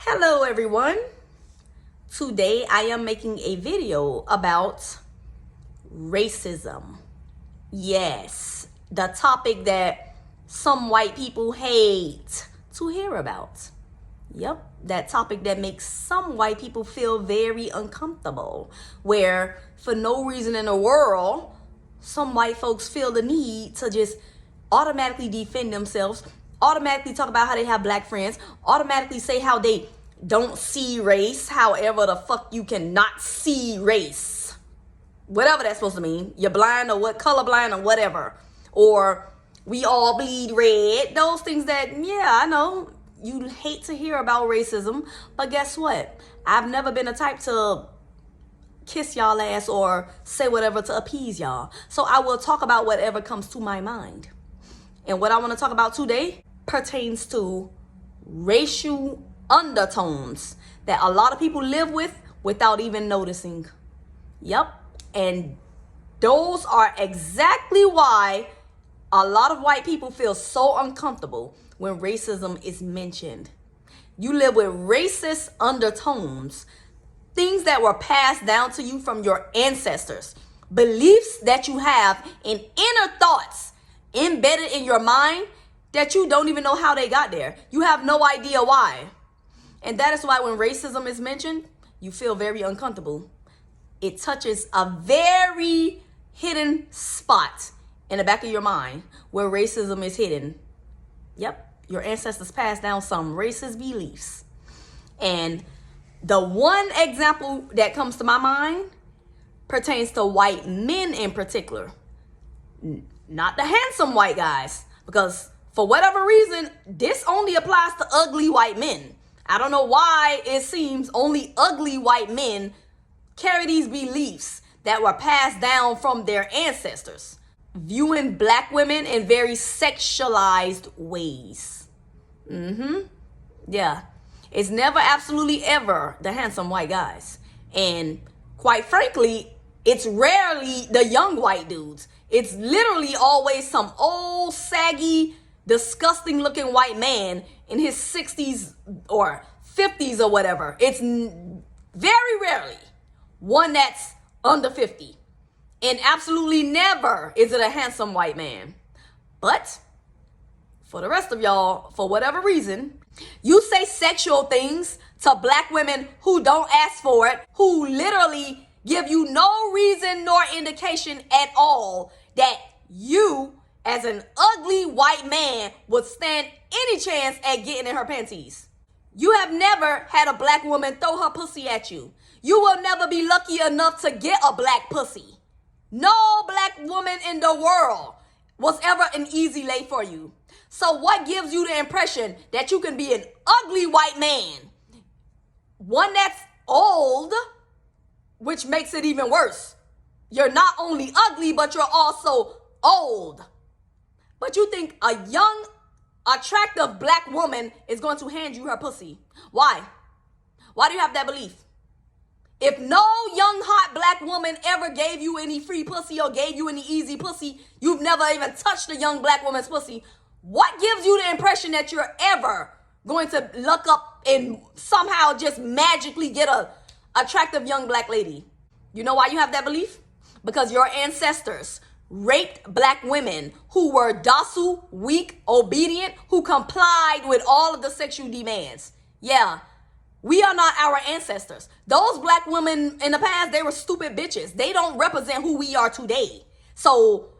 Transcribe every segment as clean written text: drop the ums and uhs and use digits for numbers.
Hello everyone. Today I am making a video about racism. Yes, the topic that some white people hate to hear about. Yep, that topic that makes some white people feel very uncomfortable, where for no reason in the world, some white folks feel the need to just automatically defend themselves, automatically talk about how they have black friends, automatically say how they don't see race, however the fuck you cannot see race. Whatever that's supposed to mean. You're blind or what, colorblind or whatever. Or we all bleed red. Those things that, yeah, I know you hate to hear about racism, but guess what? I've never been a type to kiss y'all ass or say whatever to appease y'all. So I will talk about whatever comes to my mind. And what I want to talk about today pertains to racial undertones that a lot of people live with without even noticing. Yep. And those are exactly why a lot of white people feel so uncomfortable when racism is mentioned. You live with racist undertones, things that were passed down to you from your ancestors, beliefs that you have, and inner thoughts embedded in your mind that you don't even know how they got there. You have no idea why. And that is why when racism is mentioned, you feel very uncomfortable. It touches a very hidden spot in the back of your mind where racism is hidden. Yep, your ancestors passed down some racist beliefs. And the one example that comes to my mind pertains to white men in particular. Not the handsome white guys, because for whatever reason, this only applies to ugly white men. I don't know why it seems only ugly white men carry these beliefs that were passed down from their ancestors, viewing black women in very sexualized ways. Yeah, it's never absolutely ever the handsome white guys. And quite frankly, it's rarely the young white dudes. It's literally always some old, saggy, disgusting looking white man in his 60s or 50s or whatever. It's very rarely one that's under 50. And absolutely never is it a handsome white man. But for the rest of y'all, for whatever reason, you say sexual things to black women who don't ask for it, who literally give you no reason nor indication at all that you, as an ugly white man, would stand any chance at getting in her panties. You have never had a black woman throw her pussy at you. You will never be lucky enough to get a black pussy. No black woman in the world was ever an easy lay for you. So what gives you the impression that you can be an ugly white man? One that's old, which makes it even worse. You're not only ugly, but you're also old. But you think a young, attractive black woman is going to hand you her pussy. Why? Why do you have that belief? If no young, hot black woman ever gave you any free pussy or gave you any easy pussy, you've never even touched a young black woman's pussy, what gives you the impression that you're ever going to look up and somehow just magically get a attractive young black lady? You know why you have that belief? Because your ancestors raped black women who were docile, weak, obedient, who complied with all of the sexual demands. Yeah, we are not our ancestors. Those black women in the past, they were stupid bitches. They don't represent who we are today. So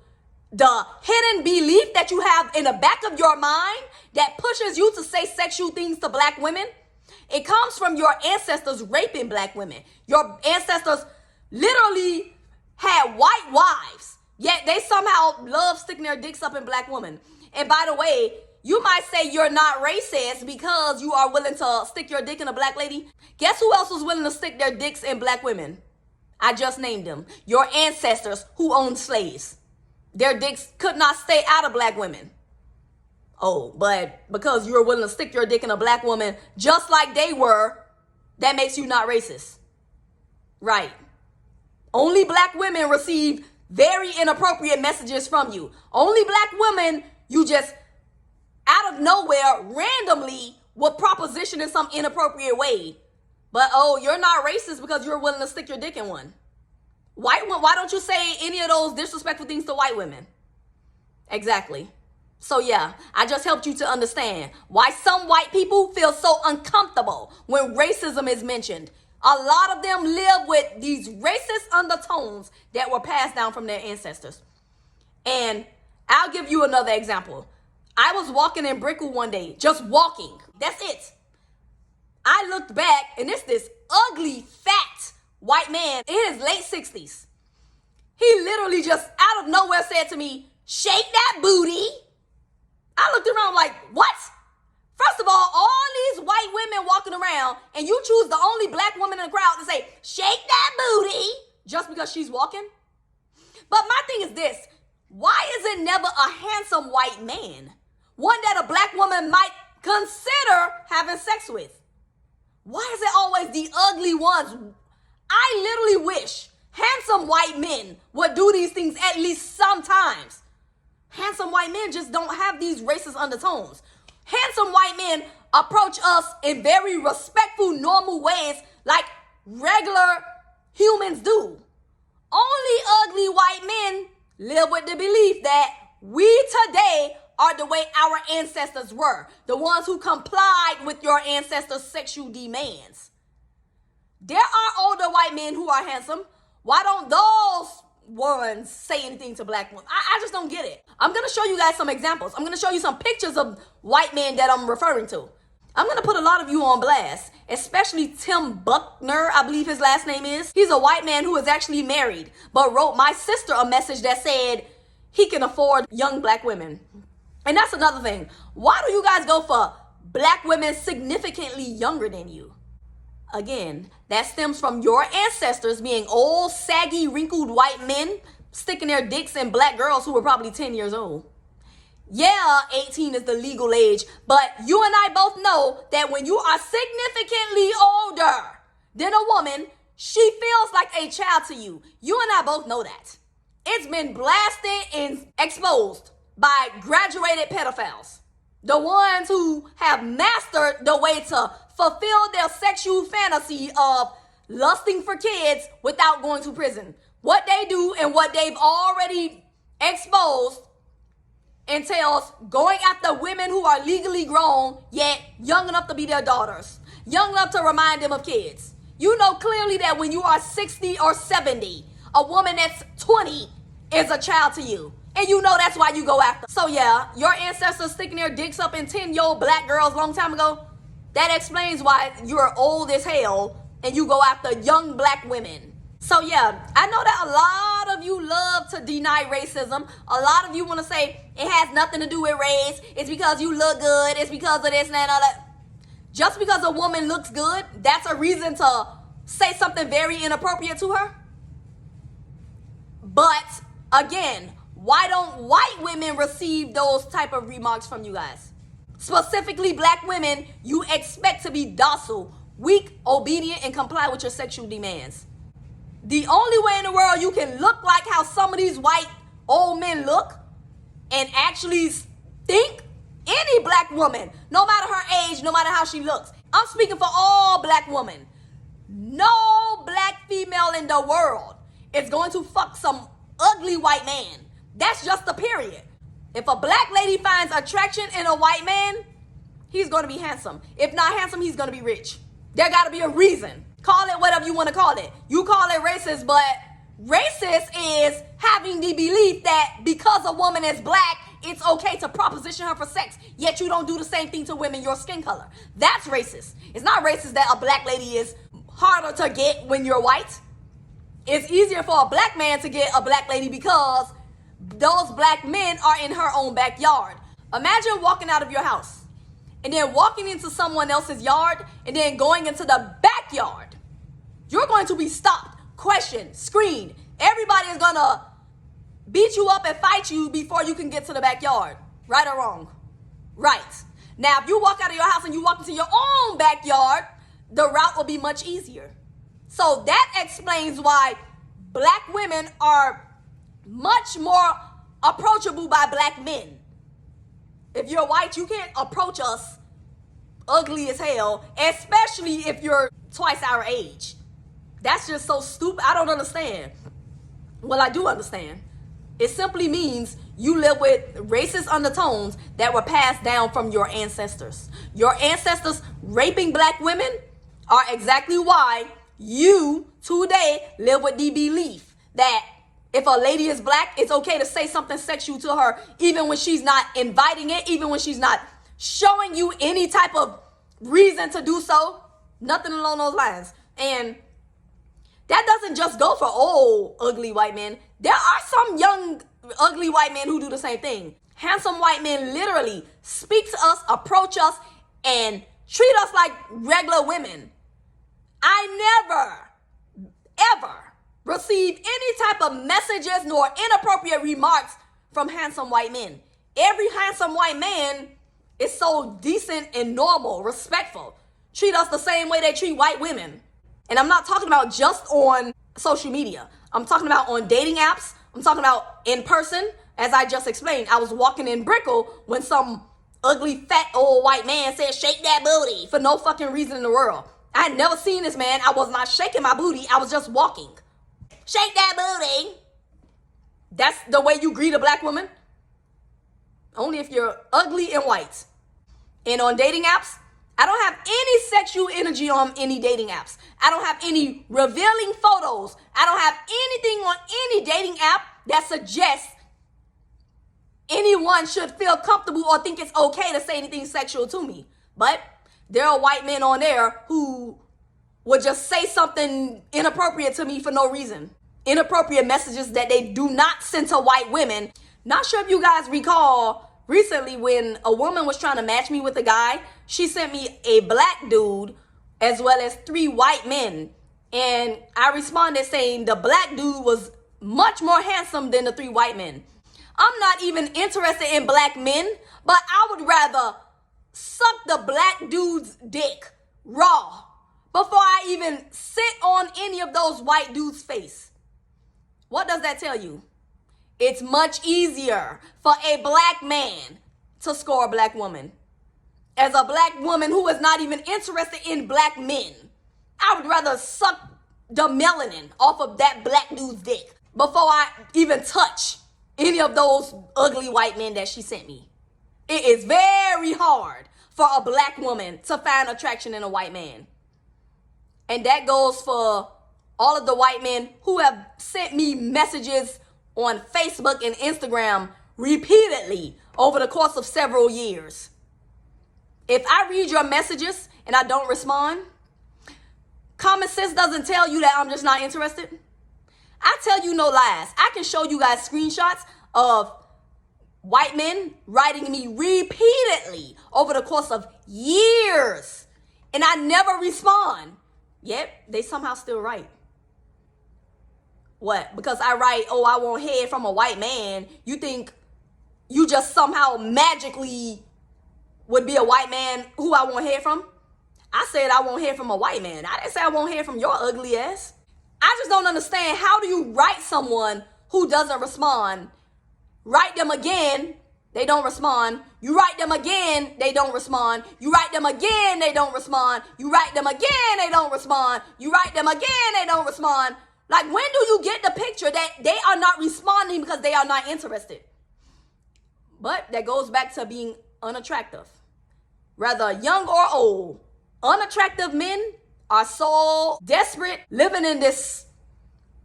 the hidden belief that you have in the back of your mind that pushes you to say sexual things to black women, it comes from your ancestors raping black women. Your ancestors literally had white wives, yet they somehow love sticking their dicks up in black women. And by the way, you might say you're not racist because you are willing to stick your dick in a black lady. Guess who else was willing to stick their dicks in black women? I just named them. Your ancestors who owned slaves. Their dicks could not stay out of black women. Oh, but because you're willing to stick your dick in a black woman just like they were, that makes you not racist. Right. Only black women receive very inappropriate messages from you. Only black women, you just out of nowhere randomly would proposition in some inappropriate way. But oh, you're not racist because you're willing to stick your dick in one. Why don't you say any of those disrespectful things to white women? Exactly. So yeah, I just helped you to understand why some white people feel so uncomfortable when racism is mentioned. A lot of them live with these racist undertones that were passed down from their ancestors. And I'll give you another example. I was walking in Brickell one day, just walking. That's it. I looked back and it's this ugly, fat white man in his late 60s. He literally just out of nowhere said to me, "Shake that booty." I looked around like, what? First of all these white women walking around and you choose the only black woman in the crowd to say, "Shake that booty," just because she's walking? But my thing is this, why is it never a handsome white man? One that a black woman might consider having sex with? Why is it always the ugly ones? I literally wish handsome white men would do these things at least sometimes. Handsome white men just don't have these racist undertones. Handsome white men approach us in very respectful, normal ways like regular humans do. Only ugly white men live with the belief that we today are the way our ancestors were, the ones who complied with your ancestors' sexual demands. There are older white men who are handsome. Why don't those ones say anything to black women? I just don't get it. I'm going to show you guys some examples. I'm going to show you some pictures of white men that I'm referring to. I'm going to put a lot of you on blast, especially Tim Buckner, I believe his last name is. He's a white man who is actually married, but wrote my sister a message that said he can afford young black women. And that's another thing. Why do you guys go for black women significantly younger than you? Again, that stems from your ancestors being old, saggy, wrinkled white men sticking their dicks in black girls who were probably 10 years old. Yeah, 18 is the legal age, but you and I both know that when you are significantly older than a woman, she feels like a child to you. You and I both know that. It's been blasted and exposed by graduated pedophiles. The ones who have mastered the way to fulfill their sexual fantasy of lusting for kids without going to prison. What they do and what they've already exposed entails going after women who are legally grown, yet young enough to be their daughters, young enough to remind them of kids. You know clearly that when you are 60 or 70, a woman that's 20 is a child to you. And you know that's why you go after. So yeah, your ancestors sticking their dicks up in 10-year-old black girls long time ago, that explains why you're old as hell and you go after young black women. So yeah, I know that a lot of you love to deny racism. A lot of you want to say it has nothing to do with race. It's because you look good. It's because of this and that and all that. Just because a woman looks good, that's a reason to say something very inappropriate to her? But again, why don't white women receive those type of remarks from you guys? Specifically black women, you expect to be docile, weak, obedient, and comply with your sexual demands. The only way in the world you can look like how some of these white old men look and actually think, any black woman, no matter her age, no matter how she looks. I'm speaking for all black women. No black female in the world is going to fuck some ugly white man. That's just the period. If a black lady finds attraction in a white man, he's going to be handsome. If not handsome, he's going to be rich. There got to be a reason. Call it whatever you want to call it. You call it racist, but racist is having the belief that because a woman is black, it's okay to proposition her for sex, yet you don't do the same thing to women your skin color. That's racist. It's not racist that a black lady is harder to get when you're white. It's easier for a black man to get a black lady because those black men are in her own backyard. Imagine walking out of your house and then walking into someone else's yard and then going into the backyard. You're going to be stopped, questioned, screened. Everybody is going to beat you up and fight you before you can get to the backyard. Right or wrong? Right. Now, if you walk out of your house and you walk into your own backyard, the route will be much easier. So that explains why black women are much more approachable by black men. If you're white, you can't approach us ugly as hell, especially if you're twice our age. That's just so stupid. I don't understand. Well, I do understand. It simply means you live with racist undertones that were passed down from your ancestors. Your ancestors raping black women are exactly why you today live with the belief that if a lady is black, it's okay to say something sexual to her, even when she's not inviting it, even when she's not showing you any type of reason to do so. Nothing along those lines. And that doesn't just go for old, ugly white men. There are some young, ugly white men who do the same thing. Handsome white men literally speak to us, approach us, and treat us like regular women. I never, ever received any type of messages nor inappropriate remarks from handsome white men. Every handsome white man is so decent and normal, respectful. Treat us the same way they treat white women. And I'm not talking about just on social media. I'm talking about on dating apps. I'm talking about in person. As I just explained, I was walking in Brickell when some ugly, fat, old white man said, shake that booty, for no fucking reason in the world. I had never seen this man. I was not shaking my booty. I was just walking. Shake that booty. That's the way you greet a black woman? Only if you're ugly and white. And on dating apps, I don't have any sexual energy on any dating apps. I don't have any revealing photos. I don't have anything on any dating app that suggests anyone should feel comfortable or think it's okay to say anything sexual to me. But there are white men on there who would just say something inappropriate to me for no reason. Inappropriate messages that they do not send to white women. Not sure if you guys recall recently when a woman was trying to match me with a guy, she sent me a black dude as well as 3 white men. And I responded saying the black dude was much more handsome than the 3 white men. I'm not even interested in black men, but I would rather suck the black dude's dick raw before I even sit on any of those white dudes' face. What does that tell you? It's much easier for a black man to score a black woman. As a black woman who is not even interested in black men, I would rather suck the melanin off of that black dude's dick before I even touch any of those ugly white men that she sent me. It is very hard for a black woman to find attraction in a white man. And that goes for all of the white men who have sent me messages on Facebook and Instagram repeatedly over the course of several years. If I read your messages and I don't respond, common sense doesn't tell you that I'm just not interested. I tell you no lies. I can show you guys screenshots of white men writing me repeatedly over the course of years, and I never respond. Yet they somehow still write. What? Because I write, oh, I want head from a white man, you think you just somehow magically would be a white man who I want head from? I said I want head from a white man. I didn't say I want head from your ugly ass. I just don't understand, how do you write someone who doesn't respond? Write them again, they don't respond. You write them again, they don't respond. You write them again, they don't respond. You write them again, they don't respond. You write them again, they don't respond. Like, when do you get the picture that they are not responding because they are not interested? But that goes back to being unattractive. Whether young or old, unattractive men are so desperate, living in this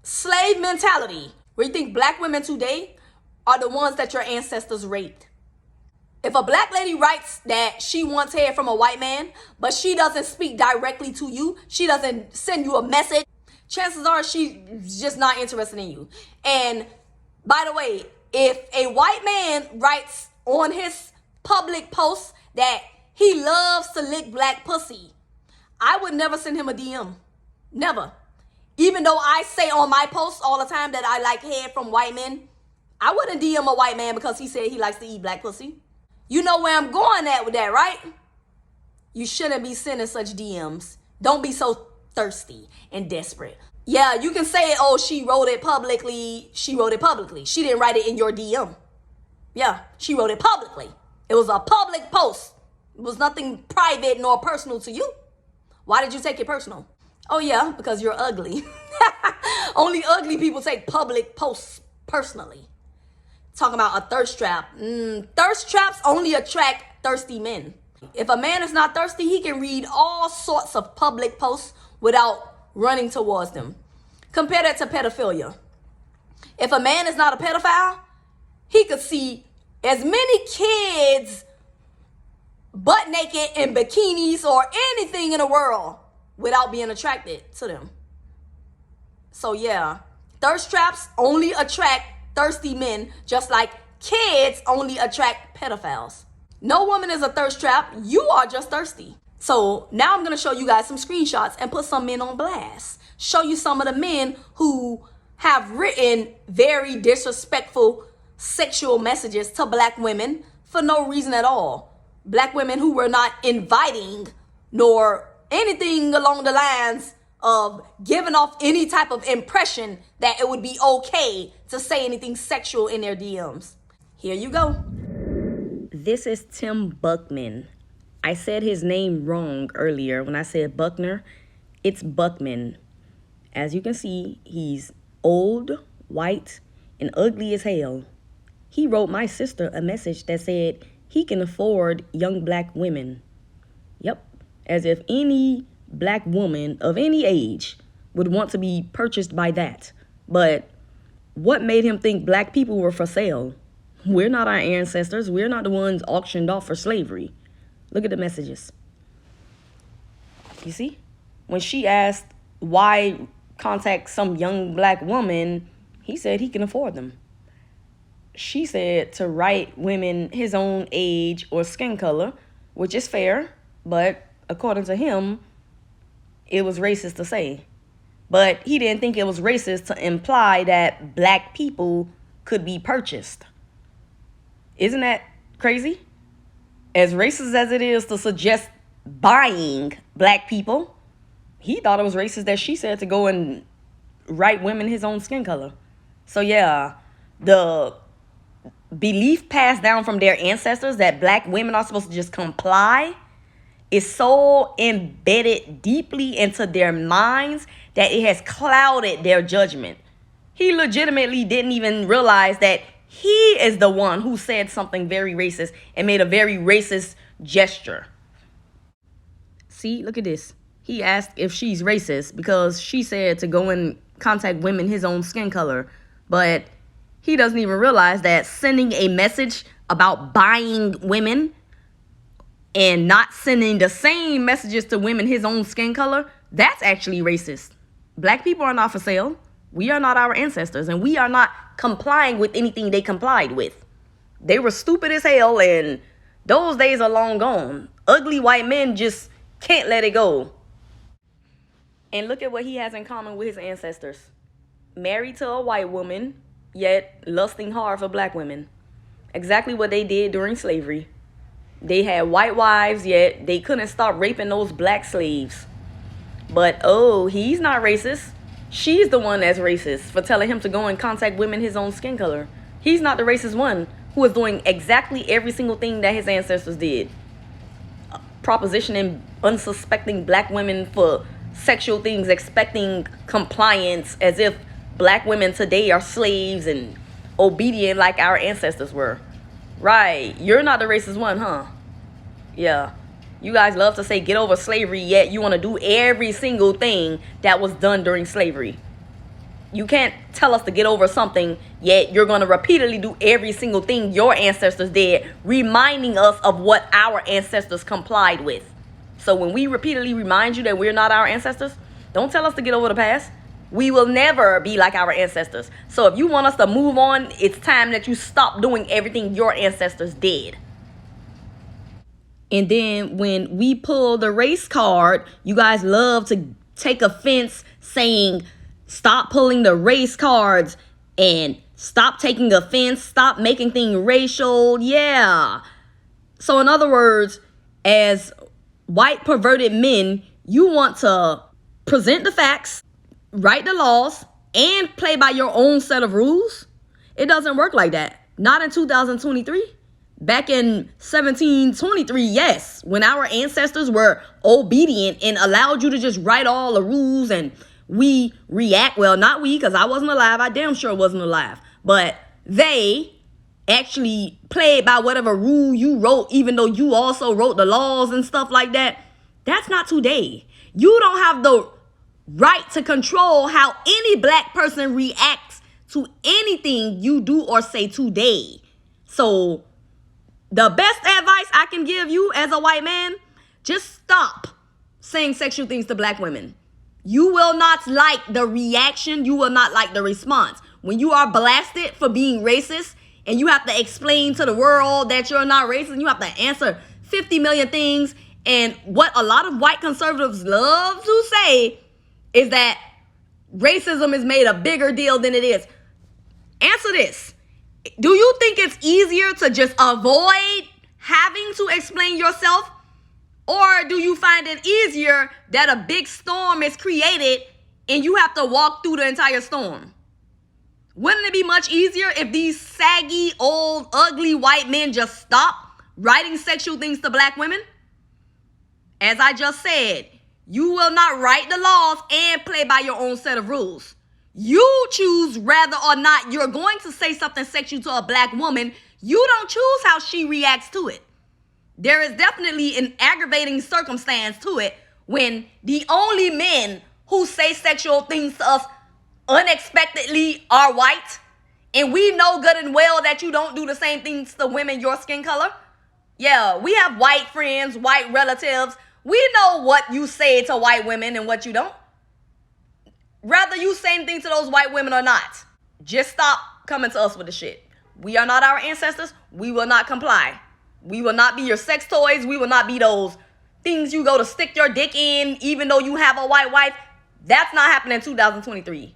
slave mentality where you think black women today are the ones that your ancestors raped. If a black lady writes that she wants hair from a white man, but she doesn't speak directly to you, she doesn't send you a message, chances are she's just not interested in you. And by the way, if a white man writes on his public post that he loves to lick black pussy, I would never send him a DM. Never. Even though I say on my posts all the time that I like hair from white men, I wouldn't DM a white man because he said he likes to eat black pussy. You know where I'm going at with that, right? You shouldn't be sending such DMs. Don't be so thirsty and desperate. Yeah, you can say, oh, she wrote it publicly. She wrote it publicly. She didn't write it in your DM. Yeah, she wrote it publicly. It was a public post. It was nothing private nor personal to you. Why did you take it personal? Oh yeah, because you're ugly. Only ugly people take public posts personally. Talking about a thirst trap. Thirst traps only attract thirsty men. If a man is not thirsty, he can read all sorts of public posts without running towards them. Compare that to pedophilia. If a man is not a pedophile, he could see as many kids butt naked in bikinis or anything in the world without being attracted to them. So yeah, thirst traps only attract thirsty men, just like kids only attract pedophiles. No woman is a thirst trap. You are just thirsty. So now I'm going to show you guys some screenshots and put some men on blast. Show you some of the men who have written very disrespectful sexual messages to black women for no reason at all. Black women who were not inviting nor anything along the lines of giving off any type of impression that it would be okay to say anything sexual in their DMs. Here you go. This is Tim Buckman. I said his name wrong earlier when I said Buckner. It's Buckman. As you can see, he's old, white, and ugly as hell. He wrote my sister a message that said he can afford young black women. Yep, as if any black woman of any age would want to be purchased by that. But what made him think black people were for sale? We're not our ancestors. We're not the ones auctioned off for slavery. Look at the messages. You see? When she asked why contact some young black woman, he said he can afford them. She said to write women his own age or skin color, which is fair, but according to him, it was racist to say. But he didn't think it was racist to imply that black people could be purchased. Isn't that crazy? As racist as it is to suggest buying black people, he thought it was racist that she said to go and write women his own skin color. So yeah, the belief passed down from their ancestors that black women are supposed to just comply is so embedded deeply into their minds that it has clouded their judgment. He legitimately didn't even realize that he is the one who said something very racist and made a very racist gesture. See, look at this. He asked if she's racist because she said to go and contact women his own skin color. But he doesn't even realize that sending a message about buying women and not sending the same messages to women his own skin color, that's actually racist. Black people are not for sale. We are not our ancestors, and we are not complying with anything they complied with. They were stupid as hell, and those days are long gone. Ugly white men just can't let it go. And look at what he has in common with his ancestors. Married to a white woman, yet lusting hard for black women. Exactly what they did during slavery. They had white wives, yet they couldn't stop raping those black slaves. But oh, he's not racist. She's the one that's racist for telling him to go and contact women his own skin color. He's not the racist one who is doing exactly every single thing that his ancestors did. Propositioning unsuspecting black women for sexual things, expecting compliance as if black women today are slaves and obedient like our ancestors were. Right, you're not the racist one, huh? Yeah. You guys love to say get over slavery, yet you want to do every single thing that was done during slavery. You can't tell us to get over something, yet you're going to repeatedly do every single thing your ancestors did, reminding us of what our ancestors complied with. So when we repeatedly remind you that we're not our ancestors, don't tell us to get over the past. We will never be like our ancestors. So if you want us to move on, it's time that you stop doing everything your ancestors did. And then when we pull the race card, you guys love to take offense saying, stop pulling the race cards and stop taking offense, stop making things racial. Yeah. So in other words, as white perverted men, you want to present the facts, write the laws, and play by your own set of rules. It doesn't work like that. Not in 2023. Back in 1723, yes, when our ancestors were obedient and allowed you to just write all the rules and we react, well, not we, because I wasn't alive. I damn sure wasn't alive. But they actually played by whatever rule you wrote, even though you also wrote the laws and stuff like that. That's not today. You don't have the right to control how any black person reacts to anything you do or say today. So the best advice I can give you as a white man, just stop saying sexual things to black women. You will not like the reaction. You will not like the response. When you are blasted for being racist and you have to explain to the world that you're not racist, you have to answer 50 million things. And what a lot of white conservatives love to say is that racism is made a bigger deal than it is. Answer this. Do you think it's easier to just avoid having to explain yourself? Or do you find it easier that a big storm is created and you have to walk through the entire storm? Wouldn't it be much easier if these saggy, old, ugly white men just stopped writing sexual things to black women? As I just said, you will not write the laws and play by your own set of rules. You choose whether or not you're going to say something sexual to a black woman. You don't choose how she reacts to it. There is definitely an aggravating circumstance to it when the only men who say sexual things to us unexpectedly are white. And we know good and well that you don't do the same things to women your skin color. Yeah, we have white friends, white relatives. We know what you say to white women and what you don't. Whether you say anything to those white women or not, just stop coming to us with the shit. We are not our ancestors. We will not comply. We will not be your sex toys. We will not be those things you go to stick your dick in even though you have a white wife. That's not happening in 2023.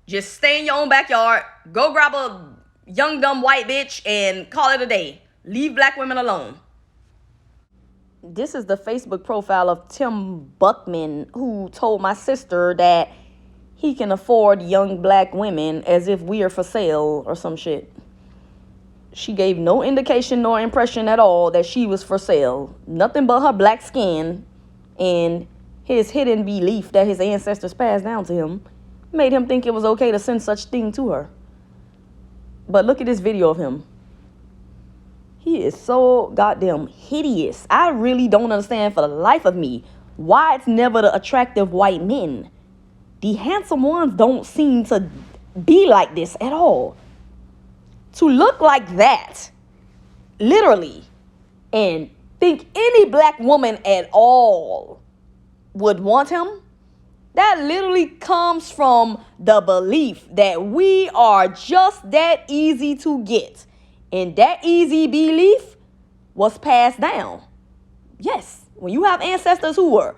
Just stay in your own backyard. Go grab a young, dumb white bitch and call it a day. Leave black women alone. This is the Facebook profile of Tim Buckman, who told my sister that he can afford young black women as if we are for sale or some shit. She gave no indication nor impression at all that she was for sale. Nothing but her black skin and his hidden belief that his ancestors passed down to him made him think it was okay to send such thing to her. But look at this video of him. He is so goddamn hideous. I really don't understand for the life of me why it's never the attractive white men. The handsome ones don't seem to be like this at all. To look like that, literally, and think any black woman at all would want him, that literally comes from the belief that we are just that easy to get. And that easy belief was passed down. Yes, when you have ancestors who were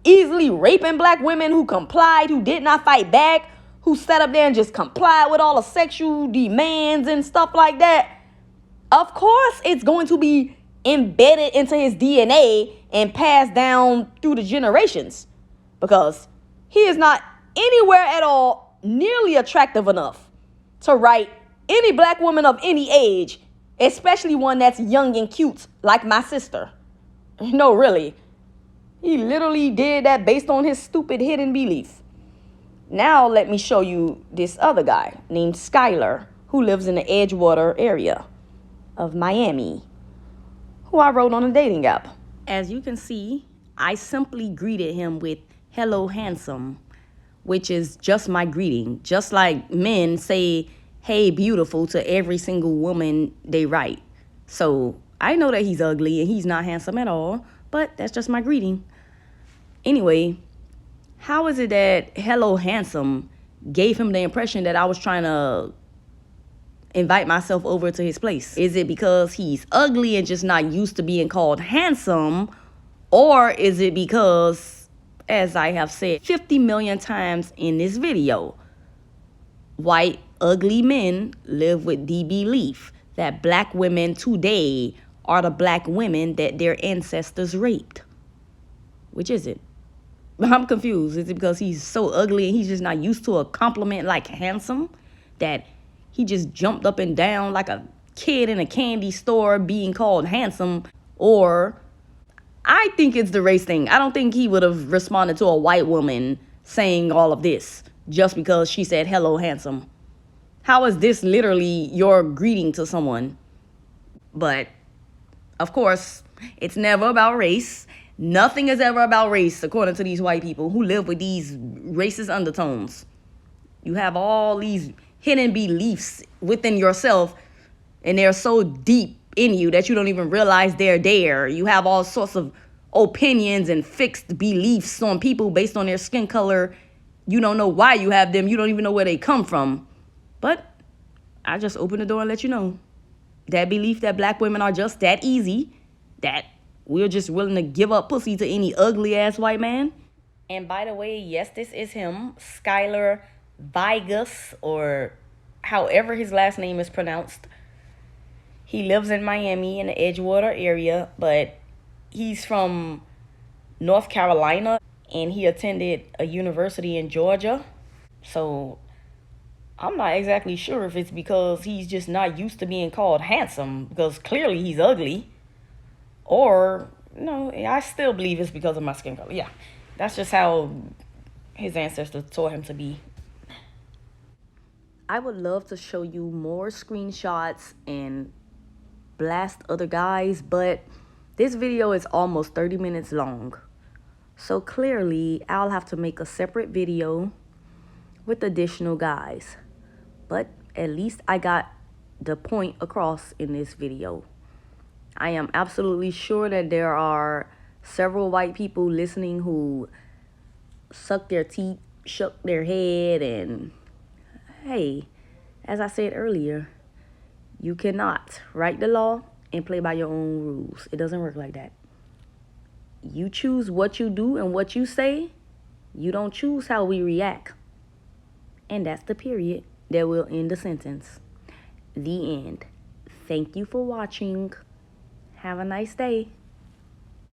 easily raping black women, who complied, who did not fight back, who sat up there and just complied with all the sexual demands and stuff like that, of course it's going to be embedded into his DNA and passed down through the generations, because he is not anywhere at all nearly attractive enough to write any black woman of any age, especially one that's young and cute like my sister. No, really. He literally did that based on his stupid hidden belief. Now let me show you this other guy named Skylar, who lives in the Edgewater area of Miami, who I wrote on a dating app. As you can see, I simply greeted him with "Hello, handsome," which is just my greeting. Just like men say, "Hey, beautiful," to every single woman they write. So I know that he's ugly and he's not handsome at all, but that's just my greeting. Anyway, how is it that "Hello, handsome" gave him the impression that I was trying to invite myself over to his place? Is it because he's ugly and just not used to being called handsome? Or is it because, as I have said 50 million times in this video, white ugly men live with the belief that black women today are the black women that their ancestors raped? Which is it? I'm confused. Is it because he's so ugly and he's just not used to a compliment like handsome that he just jumped up and down like a kid in a candy store being called handsome. Or I think it's the race thing. I don't think he would have responded to a white woman saying all of this just because she said, hello, handsome. How is this literally your greeting to someone? But, of course, it's never about race. Nothing is ever about race, according to these white people who live with these racist undertones. You have all these hidden beliefs within yourself, and they're so deep in you that you don't even realize they're there. You have all sorts of opinions and fixed beliefs on people based on their skin color. You don't know why you have them. You don't even know where they come from. But I just open the door and let you know. That belief that black women are just that easy, that we're just willing to give up pussy to any ugly ass white man. And by the way, yes, this is him, Skylar Vigus, or however his last name is pronounced. He lives in Miami in the Edgewater area, but he's from North Carolina and he attended a university in Georgia. So I'm not exactly sure if it's because he's just not used to being called handsome, because clearly he's ugly. Or, no, I still believe it's because of my skin color. Yeah, that's just how his ancestors taught him to be. I would love to show you more screenshots and blast other guys, but this video is almost 30 minutes long. So clearly, I'll have to make a separate video with additional guys. But at least I got the point across in this video. I am absolutely sure that there are several white people listening who suck their teeth, shook their head, and hey, as I said earlier, you cannot write the law and play by your own rules. It doesn't work like that. You choose what you do and what you say. You don't choose how we react. And that's the period that will end the sentence. The end. Thank you for watching. Have a nice day.